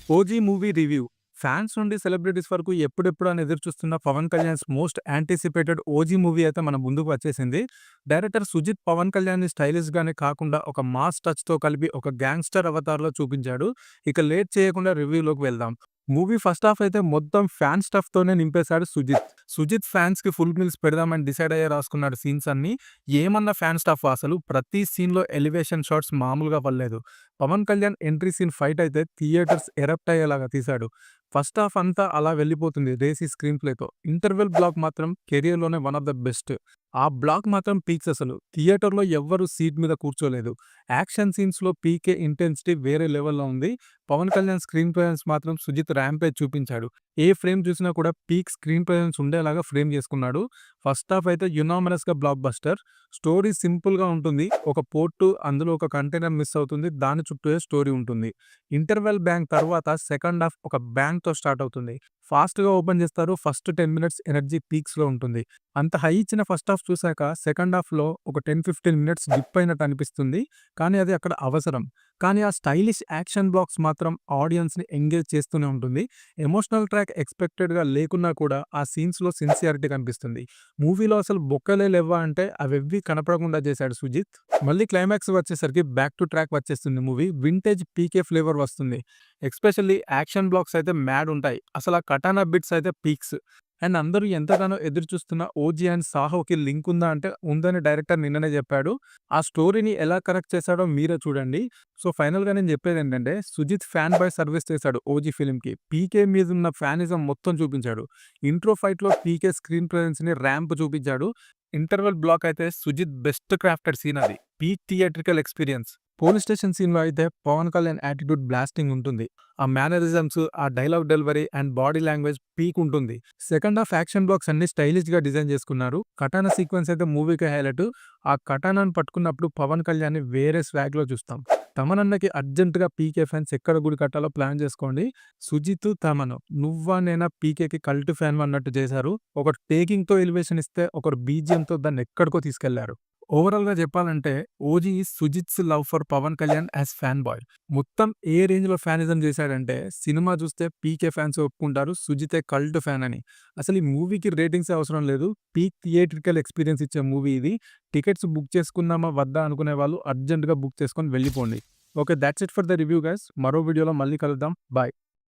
OG movie review. Fans నుండి celebrities వరకు ఎప్పుడెప్పుడు అని ఎదురుచూస్తున్న Pawan Kalyan's most anticipated OG movie అయితే మన ముందుకు వచ్చేసింది. డైరెక్టర్ సుజిత్ పవన్ కళ్యాణ్‌ని స్టైలిష్‌గానే కాకుండా ఒక మాస్ టచ్‌తో కలిపి ఒక గ్యాంగ్‌స్టర్ అవతార్‌లో చూపించాడు. ఇక లేట్ చేయకుండా రివ్యూలోకి వెళ్దాం. మూవీ ఫస్ట్ హాఫ్ అయితే మొత్తం ఫ్యాన్ స్టఫ్‌తోనే నింపేశాడు సుజిత్. సుజిత్ ఫ్యాన్స్‌కి ఫుల్ మీల్స్ పెడదామని డిసైడ్ అయ్యే రాసుకున్నాడు సీన్స్ అన్నీ. ఏమన్నా ఫ్యాన్ స్టఫ్ అసలు ప్రతి సీన్‌లో ఎలివేషన్ షాట్స్ మామూలుగా పడలేదు. Pawan Kalyan entry scene fight అయితే థియేటర్స్ ఎరప్ట్ అయ్యేలాగా తీశాడు. ఫస్ట్ హాఫ్ అంతా అలా వెళ్ళిపోతుంది రేసీ స్క్రీన్ ప్లేతో. ఇంటర్వెల్ బ్లాక్ మాత్రం కెరియర్‌లోనే వన్ ఆఫ్ ద బెస్ట్. ఆ బ్లాక్ మాత్రం పీక్స్ అసలు. థియేటర్‌లో ఎవ్వరు సీట్ మీద కూర్చోలేదు. యాక్షన్ సీన్స్‌లో పీకే ఇంటెన్సిటీ వేరే లెవెల్‌లో ఉంది. పవన్ కళ్యాణ్ స్క్రీన్ ప్రెజెన్స్ మాత్రం సుజిత్ ర్యాంపేజ్ చూపించాడు. ఏ ఫ్రేమ్ చూసినా కూడా పీక్ స్క్రీన్ ప్రెజెన్స్ ఉండేలాగా ఫ్రేమ్ చేసుకున్నాడు. ఫస్ట్ హాఫ్ అయితే యునామరస్‌గా బ్లాక్ బస్టర్. స్టోరీ సింపుల్‌గా ఉంటుంది. ఒక పోర్టు, అందులో ఒక కంటైనర్ మిస్ అవుతుంది. దాని చుట్టూ స్టోరీ ఉంటుంది. ఇంటర్వెల్ బ్యాంక్ తర్వాత సెకండ్ హాఫ్ ఒక బ్యాంగ్‌తో స్టార్ట్ అవుతుంది. ఫాస్ట్‌గా ఓపెన్ చేస్తారు. ఫస్ట్ 10 మినిట్స్ ఎనర్జీ పీక్స్‌లో ఉంటుంది. అంత హై ఇచ్చిన ఫస్ట్ హాఫ్ చూసాక సెకండ్ హాఫ్‌లో ఒక 10-15 మినిట్స్ డిప్ అయినట్టు అనిపిస్తుంది. కానీ అది అక్కడ అవసరం. కానీ ఆ స్టైలిష్ యాక్షన్ బ్లాక్స్ మాత్రం ఆడియన్స్‌ని ఎంగేజ్ చేస్తూనే ఉంటుంది. ఎమోషనల్ ట్రాక్ ఎక్స్‌పెక్టెడ్‌గా లేకున్నా కూడా ఆ సీన్స్‌లో సిన్సియారిటీ కనిపిస్తుంది. మూవీలో అసలు బొక్కలే లెవ్వా అంటే అవెవ్వి కనపడకుండా చేశాడు సుజిత్. మళ్ళీ క్లైమాక్స్ వచ్చేసరికి బ్యాక్ టు ట్రాక్ వచ్చేస్తుంది మూవీ. వింటేజ్ పీకే ఫ్లేవర్ వస్తుంది. ఎస్పెషల్లీ యాక్షన్ బ్లాక్స్ అయితే మ్యాడ్ ఉంటాయి. అసలు ఆ కటానా బిట్స్ అయితే పీక్స్. అండ్ అందరూ ఎంతగానో ఎదురుచూస్తున్న 'ఓజీ' అండ్ 'సాహో'కి లింక్ ఉందా అంటే ఉందని డైరెక్టర్ నిన్ననే చెప్పాడు. ఆ స్టోరీని ఎలా కరెక్ట్ చేశాడో మీరే చూడండి. సో ఫైనల్‌గా నేను చెప్పేదేంటంటే సుజిత్ ఫ్యాన్ బాయ్ సర్వీస్ చేశాడు 'ఓజీ' ఫిల్మ్‌కి. పీకే మీదున్న ఫ్యానిజం మొత్తం చూపించాడు. ఇంట్రో ఫైట్‌లో పీకే స్క్రీన్ ప్రెజెన్స్‌ని ర్యాంప్ చూపించాడు. ఇంటర్వెల్ బ్లాక్ అయితే సుజిత్ బెస్ట్ క్రాఫ్టెడ్ సీన్ అది. Peak theatrical experience. Police station సీన్‌లో అయితే పవన్ కళ్యాణ్ యాటిట్యూడ్ బ్లాస్టింగ్ ఉంటుంది. ఆ మేనరిజమ్స్, ఆ dialogue delivery and body language peak ఉంటుంది. సెకండ్ హాఫ్ యాక్షన్ బ్లాక్స్ అన్ని స్టైలిష్‌గా డిజైన్ చేసుకున్నారు. కటానా సీక్వెన్స్ అయితే మూవీకి హైలైట్. ఆ కటానాను పట్టుకున్నప్పుడు పవన్ కళ్యాణ్‌ని వేరే స్వాగ్‌లో చూస్తాం. తమనన్నకి అర్జెంట్‌గా పీకే ఫ్యాన్స్ ఎక్కడ గుడి కట్టాలో ప్లాన్ చేసుకోండి. సుజిత్, తమన్ నువ్వా నేనా పీకేకి కల్ట్ ఫ్యాన్ అన్నట్టు చేశారు. ఒకరు టేకింగ్‌తో ఎలివేషన్ ఇస్తే ఒకరు బీజీఎంతో దాన్ని ఎక్కడికో తీసుకెళ్లారు. ఓవరాల్‌గా చెప్పాలంటే 'OG' is Sujeeth's love for Pawan Kalyan as fanboy. మొత్తం ఏ రేంజ్‌లో ఫ్యానిజం చేశాడంటే సినిమా చూస్తే పీకే ఫ్యాన్స్ ఒప్పుకుంటారు సుజితే కల్ట్ ఫ్యాన్ అని. అసలు ఈ మూవీకి రేటింగ్సే అవసరం లేదు. పీక్ థియేట్రికల్ ఎక్స్‌పీరియన్స్ ఇచ్చే మూవీ ఇది. టికెట్స్ బుక్ చేసుకుందామా వద్దా అనుకునే వాళ్ళు అర్జెంట్‌గా బుక్ చేసుకొని వెళ్ళిపోండి. Okay. Thoughts it for the review guys. మరో వీడియోలో మళ్ళీ కలుద్దాం. బాయ్.